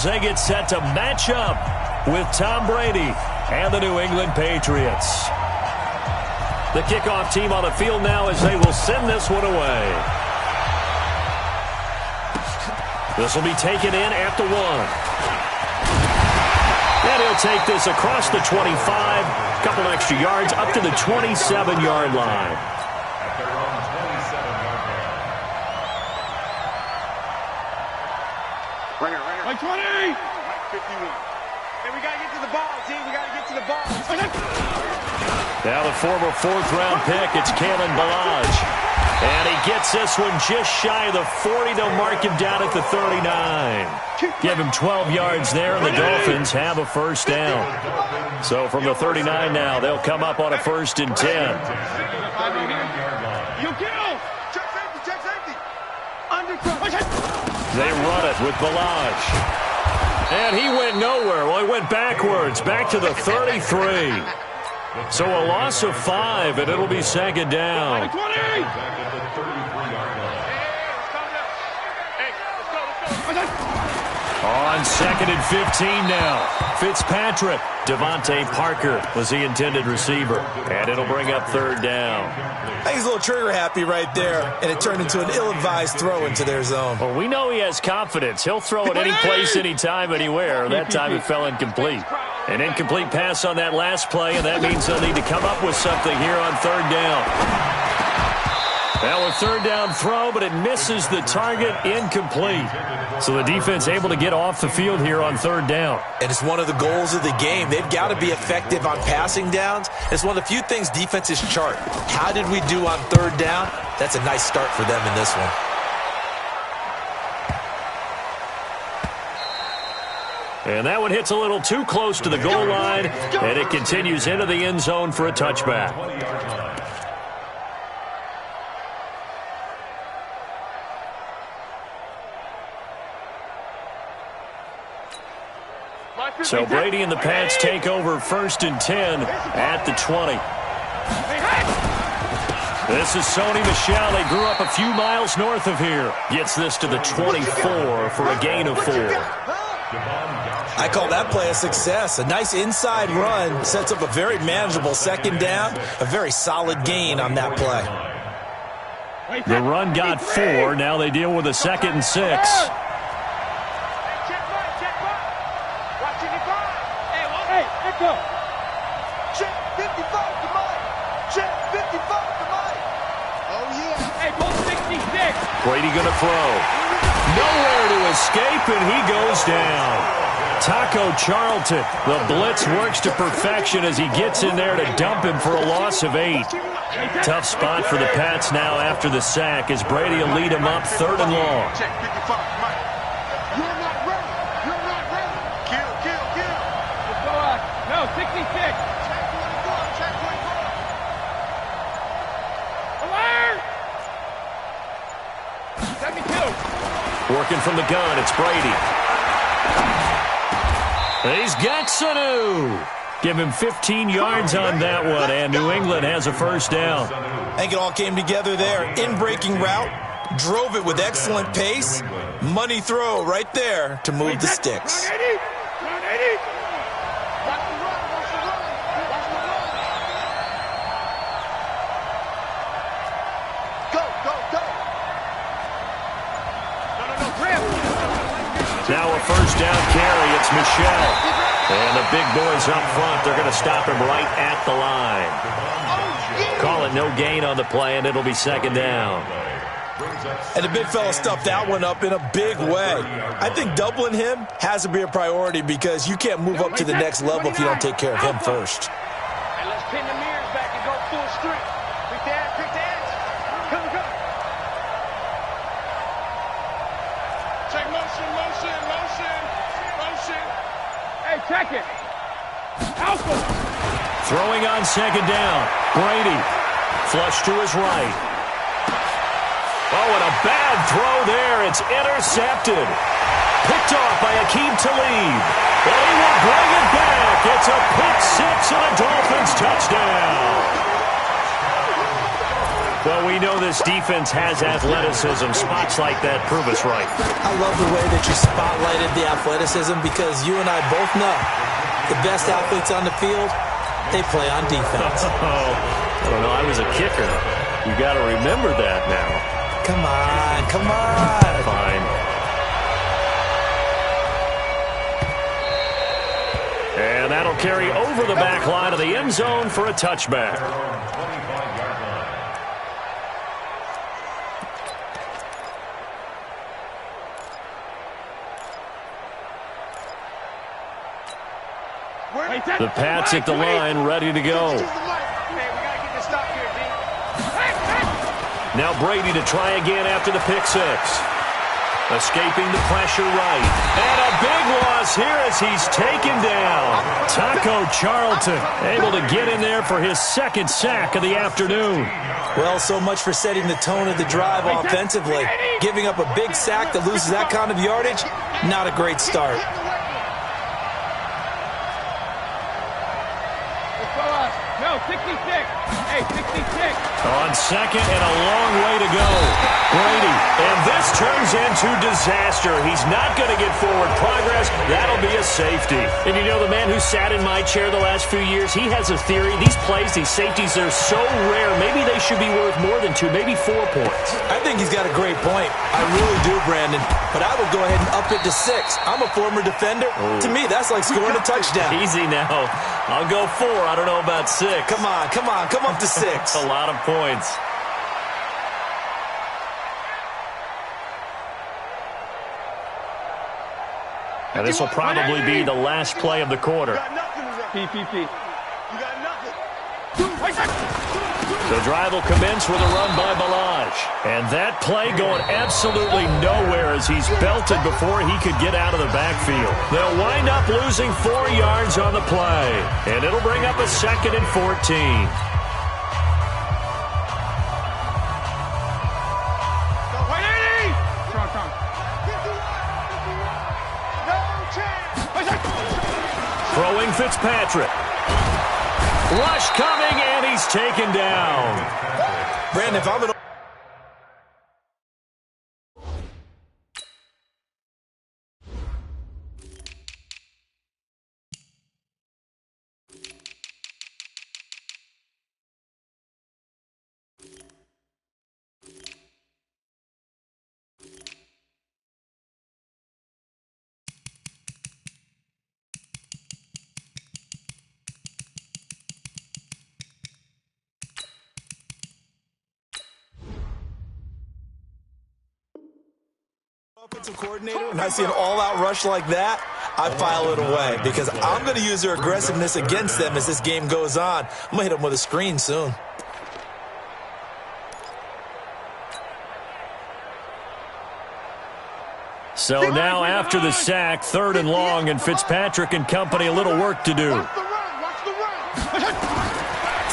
They get set to match up with Tom Brady and the New England Patriots. The kickoff team on the field now as they will send this one away. This will be taken in at the 1. And he'll take this across the 25, a couple extra yards up to the 27-yard line. Like 20! 51. Hey, we got to get to the ball, team. We got to get to the ball. Now the former fourth-round pick, it's Kalen Ballage. And he gets this one just shy of the 40. They'll mark him down at the 39. Give him 12 yards there, and the Dolphins have a first down. So from the 39 now, they'll come up on a 1st and 10. You kill! Check safety, check safety! They run it with Ballage. And he went nowhere. Well, he went backwards, back to the 33. So a loss of 5, and it'll be 2nd down. On 2nd and 15 now. Fitzpatrick. Devontae Parker was the intended receiver. And it'll bring up 3rd down. I think he's a little trigger happy right there, and it turned into an ill-advised throw into their zone. Well, we know he has confidence. He'll throw it any place, anytime, anywhere. That time it fell incomplete. An incomplete pass on that last play, and that means they'll need to come up with something here on 3rd down. Now a 3rd down throw, but it misses the target, incomplete. So the defense able to get off the field here on 3rd down. And it's one of the goals of the game. They've got to be effective on passing downs. It's one of the few things defenses chart. How did we do on 3rd down? That's a nice start for them in this one. And that one hits a little too close to the goal line, and it continues into the end zone for a touchback. So Brady and the Pats take over 1st and 10 at the 20. This is Sony Michel. They grew up a few miles north of here. Gets this to the 24 for a gain of 4. I call that play a success. A nice inside run sets up a very manageable 2nd down. A very solid gain on that play. The run got 4. Now they deal with a 2nd and 6. Check 55 to Mike. Check 55 to Mike. Oh, yeah. Hey, ball 66. Brady going to throw. Nowhere to escape, and he goes down. Taco Charlton. The blitz works to perfection as he gets in there to dump him for a loss of 8. Tough spot for the Pats now after the sack as Brady will lead him up 3rd and long. Check 55, Mike. You're not ready. You're not ready. Kill, kill, kill. Let's go out. No, 66. Check 24. Check 24. Alert! 72. Working from the gun, it's Brady. He's got Sanu. Give him 15 yards on that one, and New England has a first down. I think it all came together there. In-breaking route, drove it with excellent pace. Money throw right there to move the sticks. 180. 180. Go, go, go. No, grab. Now a first down carry. It's Michel. And the big boys up front, they're going to stop him right at the line. Call it no gain on the play, and it'll be 2nd down. And the big fella stuffed that one up in a big way. I think doubling him has to be a priority because you can't move up to the next level if you don't take care of him first. And let's pin the mirrors back and go full strength. Quick to edge, quick to edge. Come, come. Check motion, motion, motion, motion. Hey, check it. Alpha. Throwing on 2nd down. Brady. Flush to his right. Oh, and a bad throw there. It's intercepted. Picked off by Akeem Talib. Well, he will bring it back. It's a pick 6 and a Dolphins touchdown. Well, we know this defense has athleticism. Spots like that prove us right. I love the way that you spotlighted the athleticism because you and I both know the best athletes on the field, they play on defense. I don't know. I was a kicker. You got to remember that now. Come on, come on. Fine. And that'll carry over the back line of the end zone for a touchback. The Pats at the line, ready to go. Now Brady to try again after the pick six. Escaping the pressure right. And a big loss here as he's taken down. Taco Charlton able to get in there for his second sack of the afternoon. Well, so much for setting the tone of the drive offensively. Giving up a big sack that loses that kind of yardage, not a great start. No, 66. Hey, 66. On second and a long way to go. Brady, and this turns into disaster. He's not going to get forward progress. That'll be a safety. And you know, the man who sat in my chair the last few years, he has a theory. These plays, these safeties, they're so rare. Maybe they should be worth more than 2, maybe 4 points. I think he's got a great point. I really do, Brandon. But I would go ahead and up it to 6. I'm a former defender. To me, that's like scoring a touchdown. Easy now. I'll go 4. I don't know about 6. Come on, come on, come up to 6. A lot of points. And this will probably be the last play of the quarter. PPP. You got nothing. The drive will commence with a run by Balaj. And that play going absolutely nowhere as he's belted before he could get out of the backfield. They'll wind up losing 4 yards on the play. And it'll bring up a 2nd and 14. Throwing Fitzpatrick. Rush coming, and he's taken down. Brandon, if I'm an... offensive coordinator and I see an all-out rush like that, I file it away because I'm going to use their aggressiveness against them as this game goes on. I'm going to hit them with a screen soon. So now after the sack, 3rd and long, and Fitzpatrick and company a little work to do.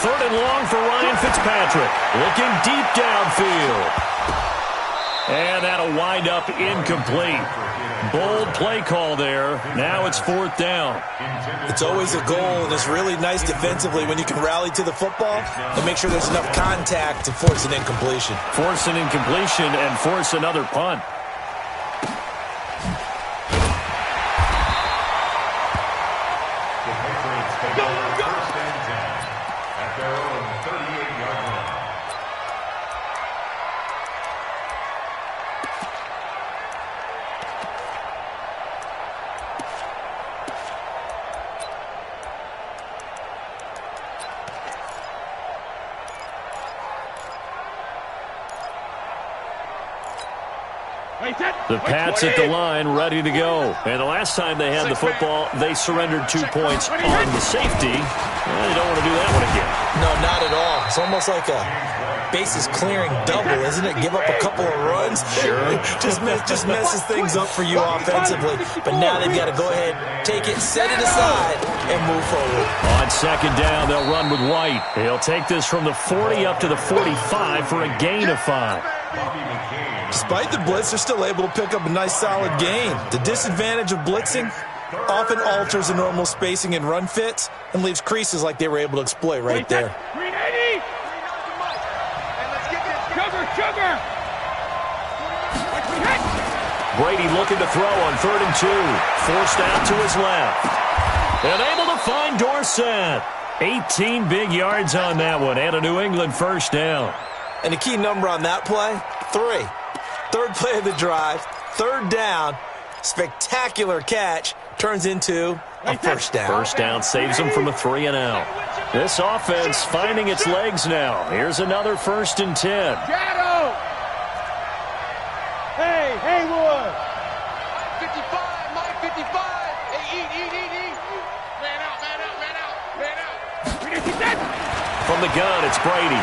3rd and long for Ryan Fitzpatrick. Looking deep downfield. And that'll wind up incomplete. Bold play call there. Now it's 4th down. It's always a goal, and it's really nice defensively when you can rally to the football and make sure there's enough contact to force an incompletion. Force an incompletion and force another punt. The Pats at the line, ready to go. And the last time they had the football, they surrendered 2 points on the safety. Well, they don't want to do that one again. No, not at all. It's almost like a bases clearing double, isn't it? Give up a couple of runs. Sure. just messes things up for you offensively. But now they've got to go ahead, take it, set it aside, and move forward. On 2nd down, they'll run with White. He'll take this from the 40 up to the 45 for a gain of 5. Despite the blitz, they're still able to pick up a nice solid gain. The disadvantage of blitzing often alters the normal spacing and run fits and leaves creases like they were able to exploit right there. And let's get Brady looking to throw on 3rd and 2. Forced out to his left. And able to find Dorsett. 18 big yards on that one and a New England first down. And the key number on that play, 3. Third play of the drive, 3rd down, spectacular catch, turns into a first down. First down saves them from a 3 and out. This offense finding its legs now. Here's another 1st and 10. Shadow! Hey, Haywood! 55, Mike 55. Hey, eat. Man out. From the gun, it's Brady.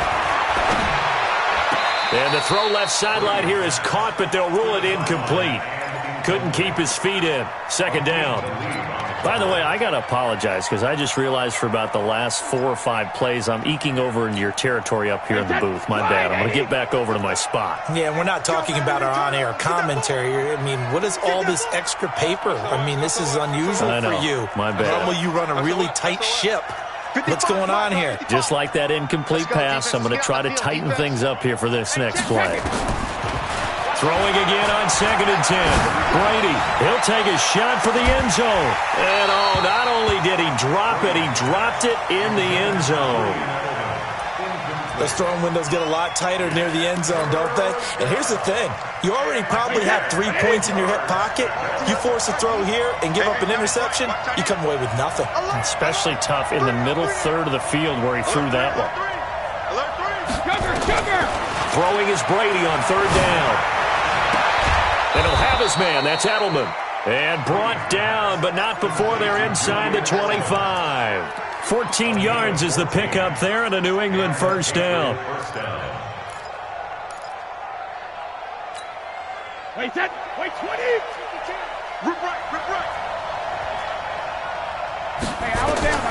And the throw left sideline here is caught, but they'll rule it incomplete. Couldn't keep his feet in. 2nd down. By the way, I got to apologize because I just realized for about the last 4 or 5 plays, I'm eking over into your territory up here in the booth. My bad. I'm going to get back over to my spot. Yeah, we're not talking about our on-air commentary. I mean, what is all this extra paper? I mean, this is unusual for you. My bad. Normally you run a really tight ship. What's going on here? Just like that incomplete pass, I'm going to try to tighten things up here for this next play. Throwing again on 2nd and 10. Brady, he'll take a shot for the end zone. And not only did he drop it, he dropped it in the end zone. Those throwing windows get a lot tighter near the end zone, don't they? And here's the thing. You already probably have 3 points in your hip pocket. You force a throw here and give up an interception, you come away with nothing. Especially tough in the middle third of the field where he threw that one. Sugar! Throwing is Brady on 3rd down. And he'll have his man. That's Edelman. And brought down, but not before they're inside the 25. 14 yards is the pickup there and a New England first down. Wait, 20. Rip right. Hey, Alabama.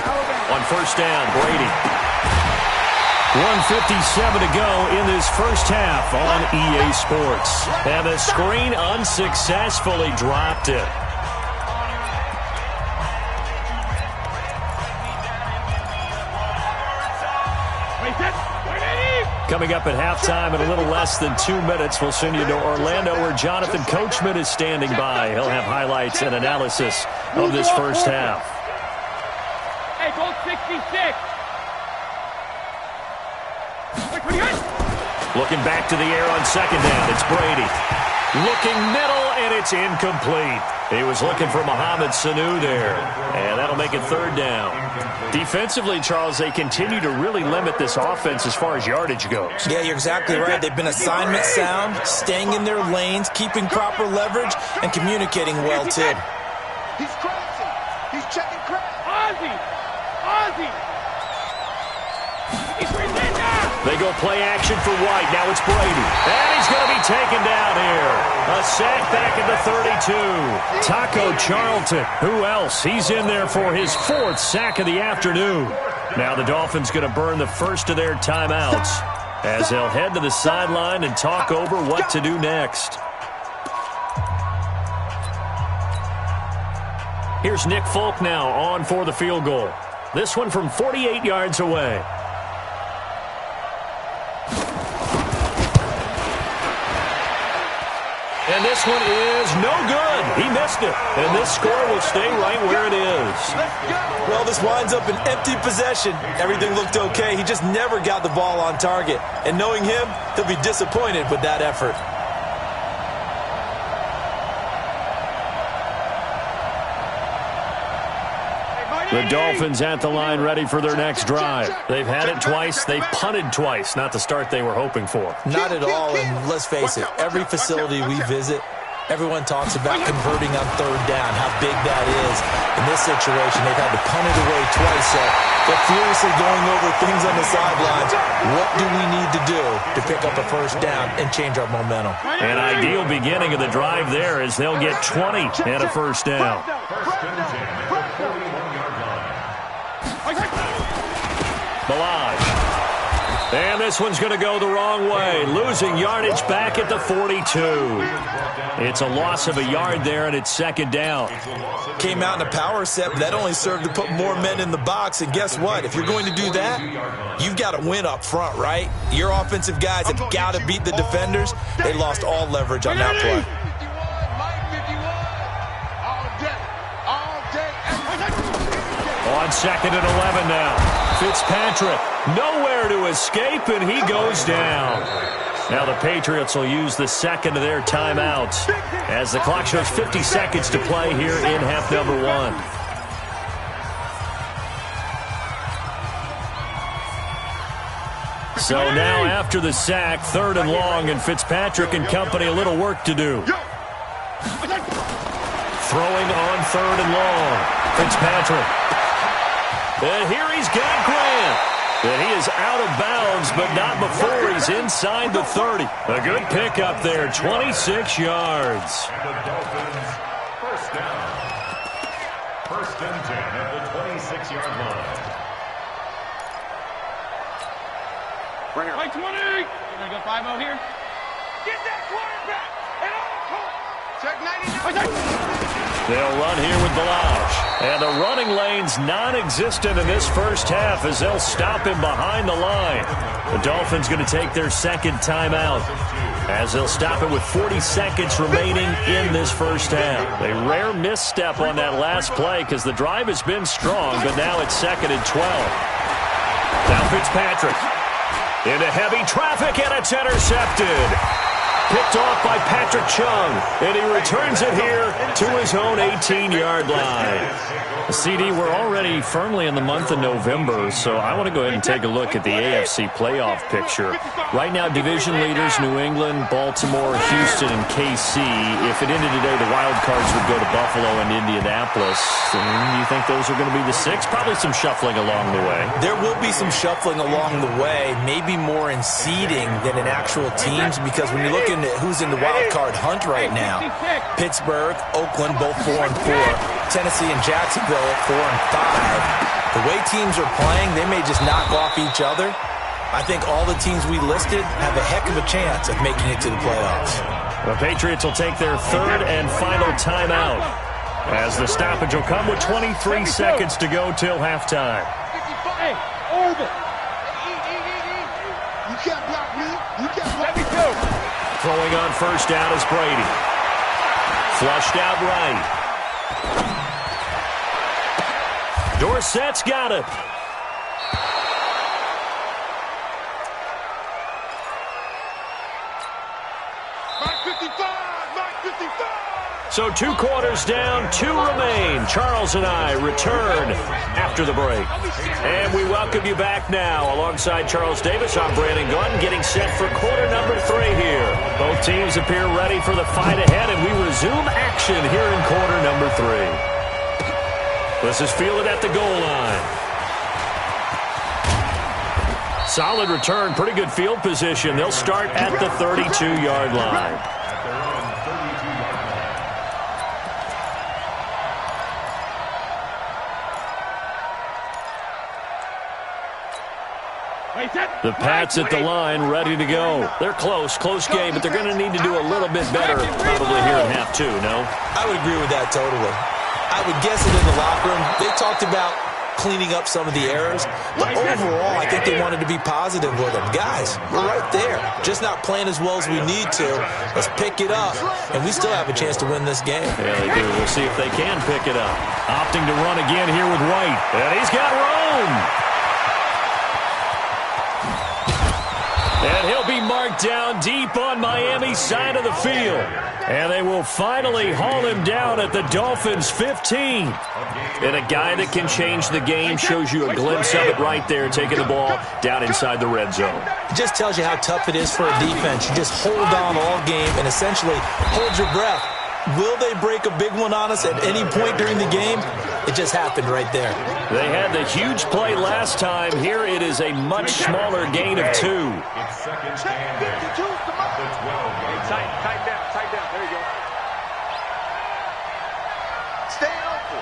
On 1st down, Brady. 1:57 to go in this first half on EA Sports. And the screen unsuccessfully dropped it. Coming up at halftime in a little less than 2 minutes, we'll send you to Orlando where Jonathan Coachman is standing by. He'll have highlights and analysis of this first half. Hey, goal 66. Looking back to the air on 2nd down, it's Brady. Looking middle, and it's incomplete. He was looking for Mohamed Sanu there, and that'll make it 3rd down. Defensively, Charles, they continue to really limit this offense as far as yardage goes. Yeah, you're exactly right. They've been assignment sound, staying in their lanes, keeping proper leverage, and communicating well, too. He's crossing. He's checking cross. Ozzy. They go play action for White. Now it's Brady. And he's going to be taken down here. A sack back at the 32. Taco Charlton. Who else? He's in there for his 4th sack of the afternoon. Now the Dolphins going to burn the first of their timeouts as they'll head to the sideline and talk over what to do next. Here's Nick Folk now on for the field goal. This one from 48 yards away. And this one is no good. He missed it. And this score will stay right where it is. Well, this winds up an empty possession. Everything looked okay. He just never got the ball on target. And knowing him, he'll be disappointed with that effort. The Dolphins at the line ready for their next drive. They've had it twice. They've punted twice. Not the start they were hoping for. Not at all, and let's face it, every facility we visit, everyone talks about converting on 3rd down, how big that is. In this situation, they've had to punt it away twice, so they're furiously going over things on the sidelines. What do we need to do to pick up a first down and change our momentum? An ideal beginning of the drive there is they'll get 20 and a first down. Balaj. And this one's going to go the wrong way. Losing yardage back at the 42. It's a loss of a yard there, and it's 2nd down. Came out in a power set, but that only served to put more men in the box. And guess what? If you're going to do that, you've got to win up front, right? Your offensive guys have got to beat the defenders. They lost all leverage on that play. On 2nd and 11 now. Fitzpatrick nowhere to escape, and he goes down. Now the Patriots will use the second of their timeouts as the clock shows 50 seconds to play here in half number 1. So now after the sack, 3rd and long, and Fitzpatrick and company a little work to do. Throwing on 3rd and long. Fitzpatrick. And here he's got Grant. And he is out of bounds, but not before he's inside the 30. A good pickup there, 26 yards. The Dolphins, first down. 1st and 10 at the 26-yard line. Bring it. Like 20. You're going to go 5-0 here? Get that quarterback. And all check 99. They'll run here with Balazs. And the running lane's non-existent in this first half as they'll stop him behind the line. The Dolphins going to take their second timeout as they'll stop it with 40 seconds remaining in this first half. A rare misstep on that last play because the drive has been strong, but now it's 2nd and 12. Now Fitzpatrick into heavy traffic, and it's intercepted. Picked off by Patrick Chung, and he returns it here to his own 18-yard line. CD, we're already firmly in the month of November, so I want to go ahead and take a look at the AFC playoff picture. Right now, division leaders, New England, Baltimore, Houston, and KC. If it ended today, the wild cards would go to Buffalo and Indianapolis. And you think those are going to be the 6? Probably some shuffling along the way. There will be some shuffling along the way, maybe more in seeding than in actual teams, because when you look into who's in the wild card hunt right now, Pittsburgh, Oakland, both 4-4. Tennessee and Jacksonville at 4-5. The way teams are playing, they may just knock off each other. I think all the teams we listed have a heck of a chance of making it to the playoffs. The Patriots will take their 3rd and final timeout as the stoppage will come with 23 seconds to go till halftime. Hey, over. You can't block me. You can't block me. Throwing on 1st down is Brady. Flushed out right. Dorsett's got it. So 2 quarters down, 2 remain. Charles and I return after the break. And we welcome you back now. Alongside Charles Davis, I'm Brandon Gunn, getting set for quarter number 3 here. Both teams appear ready for the fight ahead, and we resume action here in quarter number 3. This is fielded at the goal line. Solid return, pretty good field position. They'll start at the 32-yard line. The Pats at the line, ready to go. They're close game, but they're going to need to do a little bit better probably here in half 2, no? I would agree with that totally. I would guess it in the locker room. They talked about cleaning up some of the errors, but overall, I think they wanted to be positive with them. Guys, we're right there. Just not playing as well as we need to. Let's pick it up, and we still have a chance to win this game. Yeah, they do. We'll see if they can pick it up. Opting to run again here with White, and he's got Rome. And he'll be marked down deep on Miami's side of the field. And they will finally haul him down at the Dolphins' 15. And a guy that can change the game, shows you a glimpse of it right there, taking the ball down inside the red zone. It just tells you how tough it is for a defense. You just hold on all game and essentially hold your breath. Will they break a big one on us at any point during the game? It just happened right there. They had the huge play last time. Here it is a much smaller gain of 2. It's 2nd stand at the 12-yard line. Tight down. There you go. Staying open.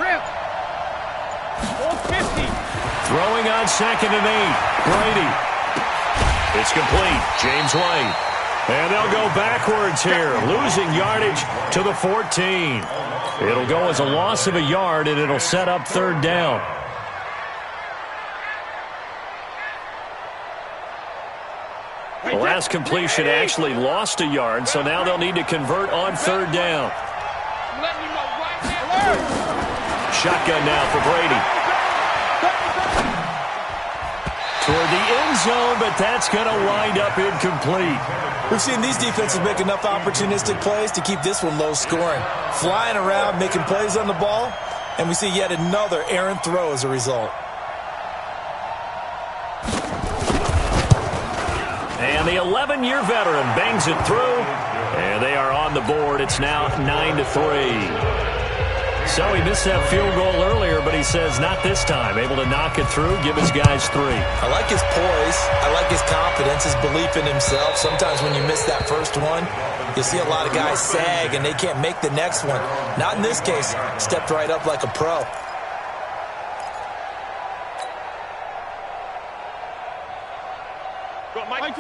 Rip. 450. Throwing on 2nd and 8. Brady. It's complete. James White. And they'll go backwards here, losing yardage to the 14. It'll go as a loss of a yard, and it'll set up 3rd down. The last completion actually lost a yard, so now they'll need to convert on 3rd down. Shotgun now for Brady. Toward the end zone, but that's going to wind up incomplete. We've seen these defenses make enough opportunistic plays to keep this one low scoring. Flying around, making plays on the ball, and we see yet another errant throw as a result. And the 11-year veteran bangs it through, and they are on the board. It's now 9-3. So he missed that field goal earlier, but he says not this time. Able to knock it through, give his guys 3. I like his poise. I like his confidence, his belief in himself. Sometimes when you miss that first one, you see a lot of guys sag and they can't make the next one. Not in this case. Stepped right up like a pro.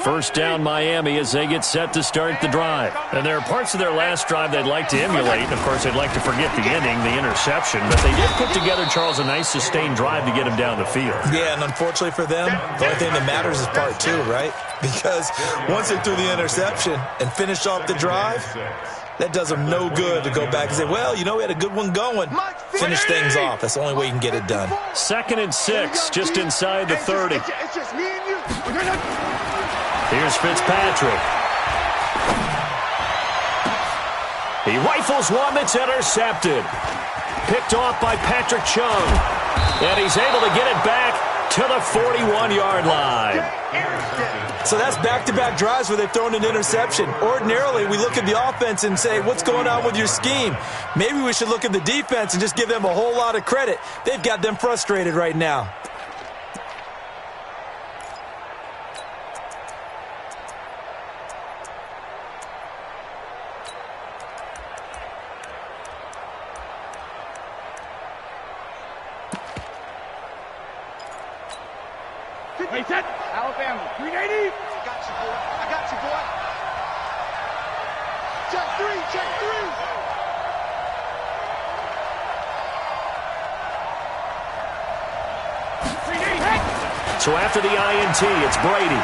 First down Miami as they get set to start the drive. And there are parts of their last drive they'd like to emulate. And of course, they'd like to forget the ending, the interception. But they did put together, Charles, a nice sustained drive to get him down the field. Yeah, and unfortunately for them, the only thing that matters is part 2, right? Because once they threw the interception and finished off the drive, that does them no good to go back and say, well, you know, we had a good one going. Finish things off. That's the only way you can get it done. 2nd and 6, just inside the 30. It's just me and you. Here's Fitzpatrick. He rifles one that's intercepted. Picked off by Patrick Chung. And he's able to get it back to the 41-yard line. So that's back-to-back drives where they've thrown an interception. Ordinarily, we look at the offense and say, what's going on with your scheme? Maybe we should look at the defense and just give them a whole lot of credit. They've got them frustrated right now. Hey, set. Alabama, 380. Got you, boy. I got you, boy. Check 3, check 3. So after the INT, it's Brady.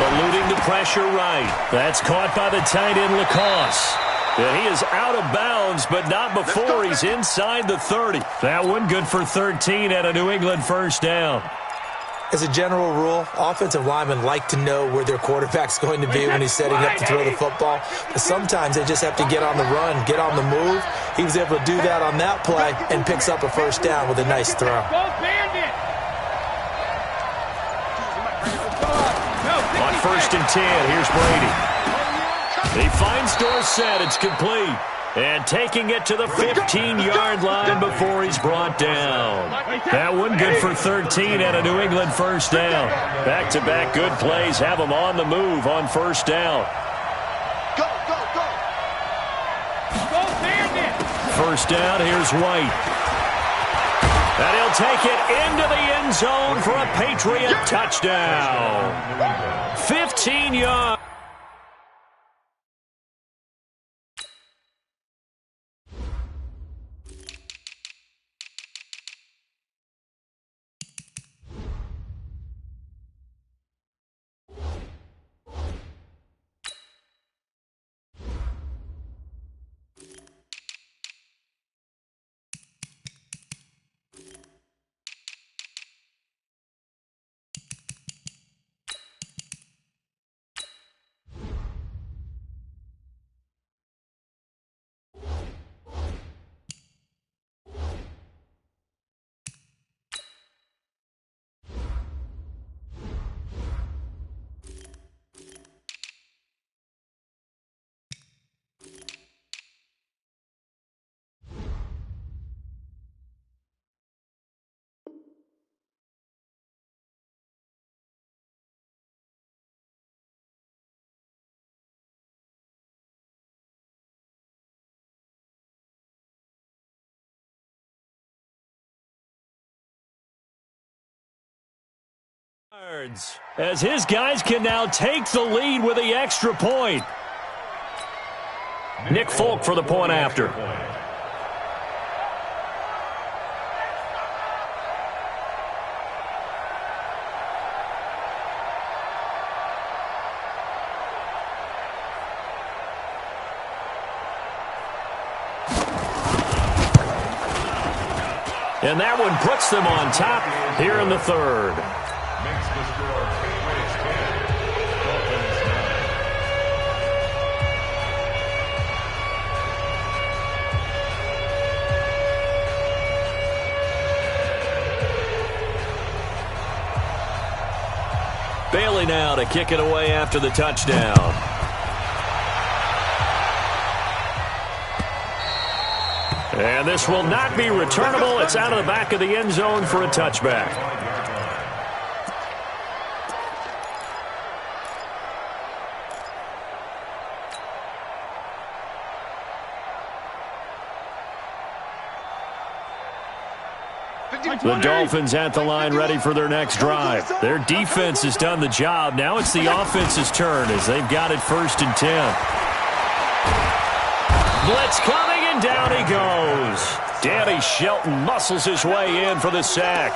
Eluding the pressure right. That's caught by the tight end, Lacoste. And he is out of bounds, but not before he's inside the 30. That one good for 13 at a New England first down. As a general rule, offensive linemen like to know where their quarterback's going to be when he's setting up to throw the football. But sometimes they just have to get on the run, get on the move. He was able to do that on that play and picks up a first down with a nice throw. On 1st and 10, here's Brady. He finds Dorsett. It's complete. And taking it to the 15-yard line before he's brought down. That one good for 13 at a New England first down. Back-to-back good plays have them on the move on first down. Go, go, go. Go, Bandit. First down, here's White. And he'll take it into the end zone for a Patriot touchdown. 15 yards. As his guys can now take the lead with the extra point. Nick Folk for the point after. And that one puts them on top here in the third. Makes the score Patriots 10, Dolphins 9. Bailey now to kick it away after the touchdown. And this will not be returnable. It's out of the back of the end zone for a touchback. The Dolphins at the line ready for their next drive. Their defense has done the job. Now it's the offense's turn as they've got it 1st and 10. Blitz coming, and down he goes. Danny Shelton muscles his way in for the sack.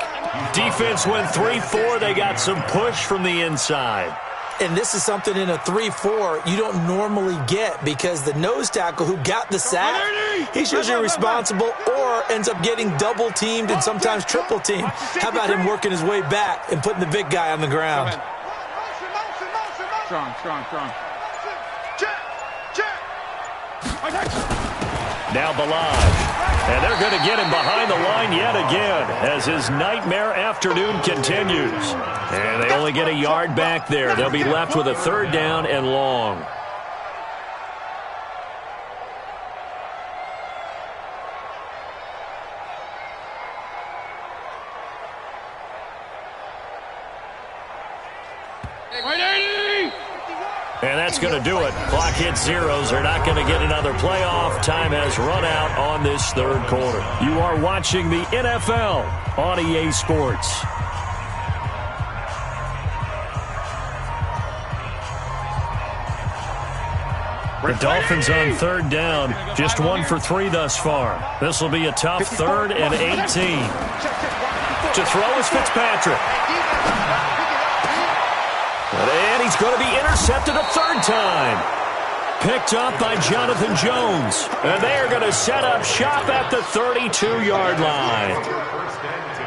Defense went 3-4. They got some push from the inside. And this is something in a 3-4 you don't normally get because the nose tackle who got the sack, he's usually responsible or ends up getting double-teamed and sometimes triple-teamed. How about him working his way back and putting the big guy on the ground? Strong. Now Ballage. And they're going to get him behind the line yet again as his nightmare afternoon continues. And they only get a yard back there. They'll be left with a 3rd down and long. And that's going to do it. Clock hits zeros. They're not going to get another playoff. Time has run out on this 3rd quarter. You are watching the NFL on EA Sports. The Dolphins on 3rd down. Just 1 for 3 thus far. This will be a tough 3rd and 18. To throw is Fitzpatrick. And he's going to be intercepted a 3rd time. Picked up by Jonathan Jones. And they are going to set up shop at the 32-yard line.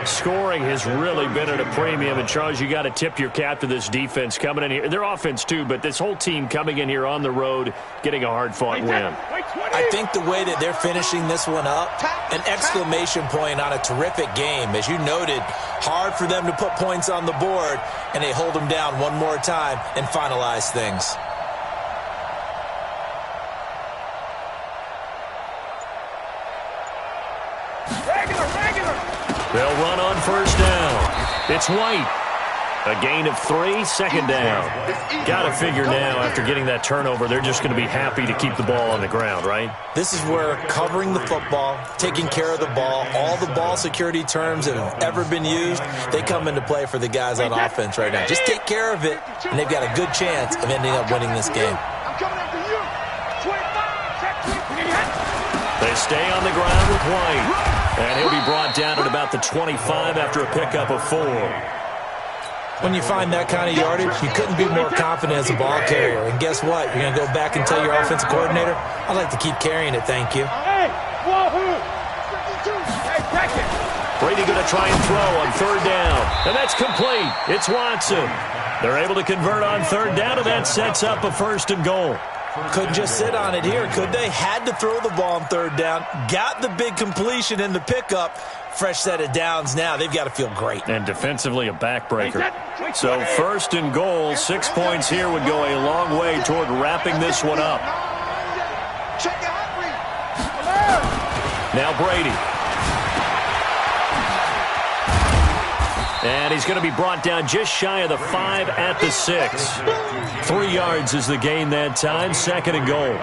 Scoring has really been at a premium. And, Charles, you got to tip your cap to this defense coming in here. Their offense, too, but this whole team coming in here on the road, getting a hard-fought win. I think the way that they're finishing this one up, an exclamation point on a terrific game. As you noted, hard for them to put points on the board, and they hold them down one more time and finalize things. They'll run on 1st down. It's White. A gain of 3, 2nd down. Got to figure now, after getting that turnover, they're just going to be happy to keep the ball on the ground, right? This is where covering the football, taking care of the ball, all the ball security terms that have ever been used, they come into play for the guys on offense right now. Just take care of it, and they've got a good chance of ending up winning this game. They stay on the ground with White. And he'll be brought down at about the 25 after a pickup of 4. When you find that kind of yardage, you couldn't be more confident as a ball carrier. And guess what? You're going to go back and tell your offensive coordinator, I'd like to keep carrying it, thank you. Brady going to try and throw on 3rd down. And that's complete. It's Watson. They're able to convert on 3rd down, and that sets up a 1st and goal. Couldn't just sit on it here, could they? Had to throw the ball on 3rd down. Got the big completion in the pickup. Fresh set of downs now. They've got to feel great. And defensively a backbreaker. So 1st and goal, 6 points here would go a long way toward wrapping this one up. Now Brady. And he's going to be brought down just shy of the 5 at the 6. 3 yards is the gain that time, 2nd and goal.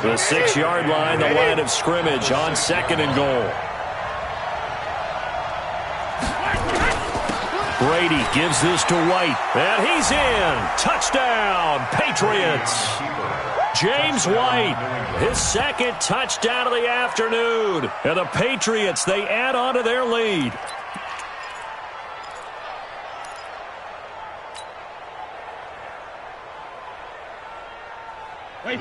The 6-yard line, the line of scrimmage on 2nd and goal. Brady gives this to White, and he's in. Touchdown, Patriots. James White, his 2nd touchdown of the afternoon. And the Patriots, they add on to their lead.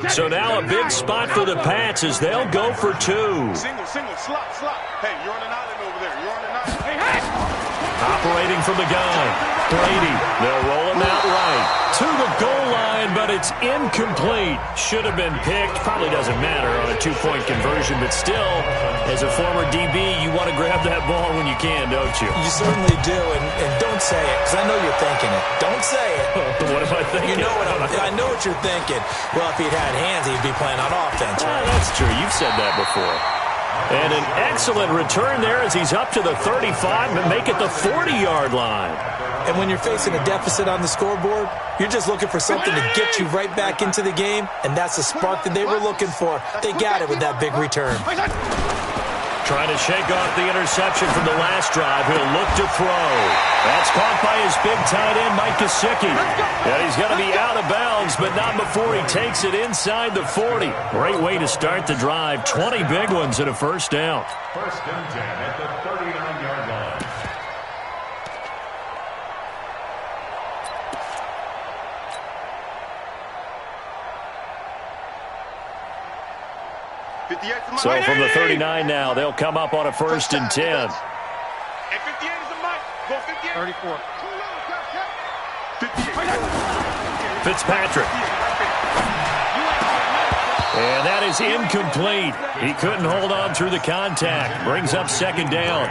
So now a big spot for the Pats as they'll go for two. Single, slot. Hey, you're on an island over there. You're on an island. Operating from the gun. Brady, they'll roll him out right to the goal line, but it's incomplete. Should have been picked. Probably doesn't matter on a two-point conversion, but still, as a former DB, you want to grab that ball when you can, don't you? You certainly do, and don't say it, because I know you're thinking it. Don't say it. What am I thinking? You know I know what you're thinking. Well, if he'd had hands, he'd be playing on offense, right? That's true. You've said that before. And an excellent return there as he's up to the 35 and make it the 40-yard line. And when you're facing a deficit on the scoreboard, you're just looking for something to get you right back into the game, and that's the spark that they were looking for. They got it with that big return. Trying to shake off the interception from the last drive. He'll look to throw. That's caught by his big tight end, Mike Gesicki. And he's going to be out of bounds, but not before he takes it inside the 40. Great way to start the drive. 20 big ones and a first down. First and 10 at the 39-yard line. So from the 39 now, they'll come up on a first and 10. And 58 is the mic. Go 58. 34. 58. Fitzpatrick. And that is incomplete. He couldn't hold on through the contact. Brings up second down.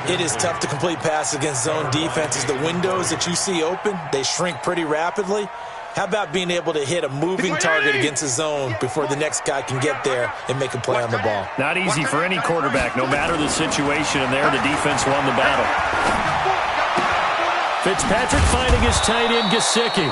It is tough to complete passes against zone defenses. The windows that you see open, they shrink pretty rapidly. How about being able to hit a moving target against a zone before the next guy can get there and make a play on the ball? Not easy for any quarterback, no matter the situation, and there the defense won the battle. Fitzpatrick finding his tight end, Gesicki.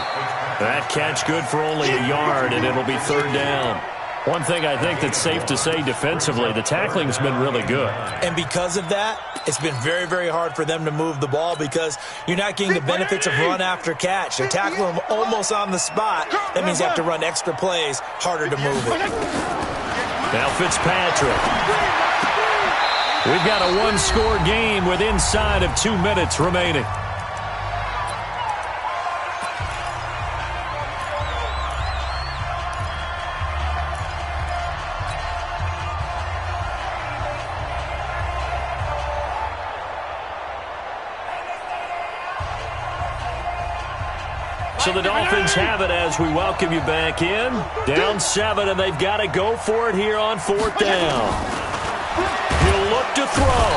That catch good for only a yard, and it'll be third down. One thing I think that's safe to say defensively, the tackling's been really good. And because of that, it's been very, very hard for them to move the ball because you're not getting the benefits of run after catch. They're tackling them almost on the spot. That means you have to run extra plays, harder to move it. Now Fitzpatrick. We've got a one-score game with inside of 2 minutes remaining. So the Dolphins have it as we welcome you back in. Down 7, and they've got to go for it here on fourth down. He'll look to throw,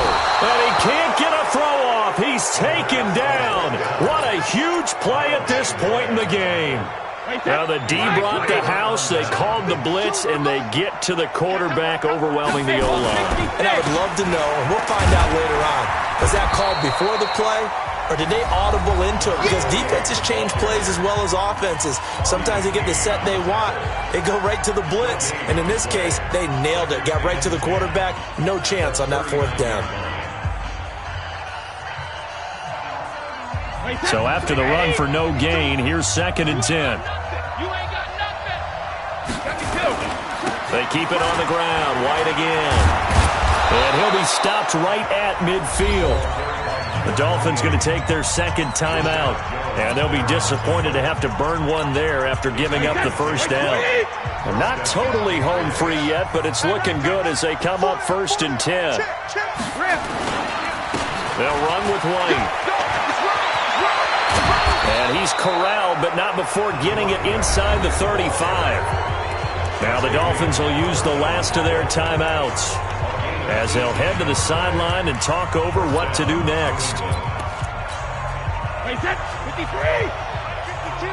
and he can't get a throw off. He's taken down. What a huge play at this point in the game. Now the D brought the house, they called the blitz, and they get to the quarterback, overwhelming the O-line. And I would love to know, and we'll find out later on, was that called before the play? Or did they audible into it? Because defenses change plays as well as offenses. Sometimes they get the set they want. They go right to the blitz. And in this case, they nailed it. Got right to the quarterback. No chance on that fourth down. So after the run for no gain, here's second and 10. They keep it on the ground. White again. And he'll be stopped right at midfield. The Dolphins going to take their second timeout, and they'll be disappointed to have to burn one there after giving up the first down. And not totally home free yet, but it's looking good as they come up first and 10. They'll run with White. And he's corralled, but not before getting it inside the 35. Now the Dolphins will use the last of their timeouts as they'll head to the sideline and talk over what to do next. Wait, set. 53. 52.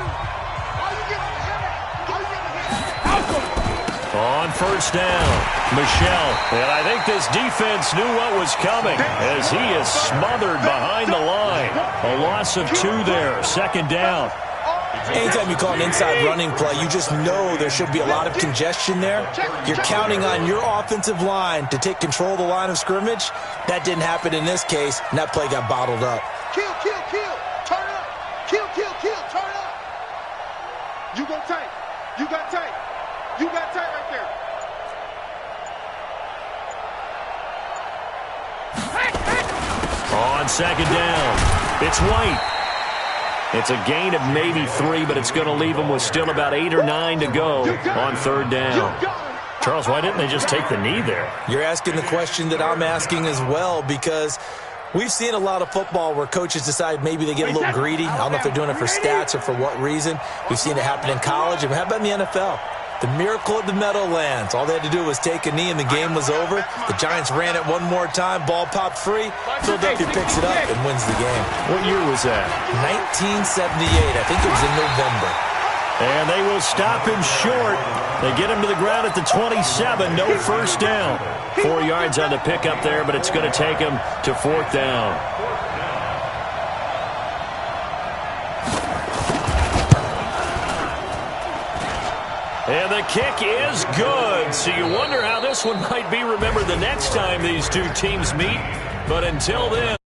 On first down, Michel. And I think this defense knew what was coming as he is smothered behind the line. A loss of 2 there, second down. Anytime you call an inside running play, you just know there should be a lot of congestion there. You're counting on your offensive line to take control of the line of scrimmage. That didn't happen in this case, and that play got bottled up. Kill. Turn up. Kill. Turn up. You go tight. You got tight. You got tight right there. On second down, it's White. It's a gain of maybe 3, but it's going to leave them with still about 8 or 9 to go on third down. Charles, why didn't they just take the knee there? You're asking the question that I'm asking as well, because we've seen a lot of football where coaches decide maybe they get a little greedy. I don't know if they're doing it for stats or for what reason. We've seen it happen in college. And how about in the NFL? The miracle of the Meadowlands. All they had to do was take a knee and the game was over. The Giants ran it one more time. Ball popped free. Philadelphia picks it up and wins the game. What year was that? 1978. I think it was in November. And they will stop him short. They get him to the ground at the 27. No first down. 4 yards on the pickup there, but it's going to take him to fourth down. And the kick is good. So you wonder how this one might be remembered the next time these two teams meet. But until then...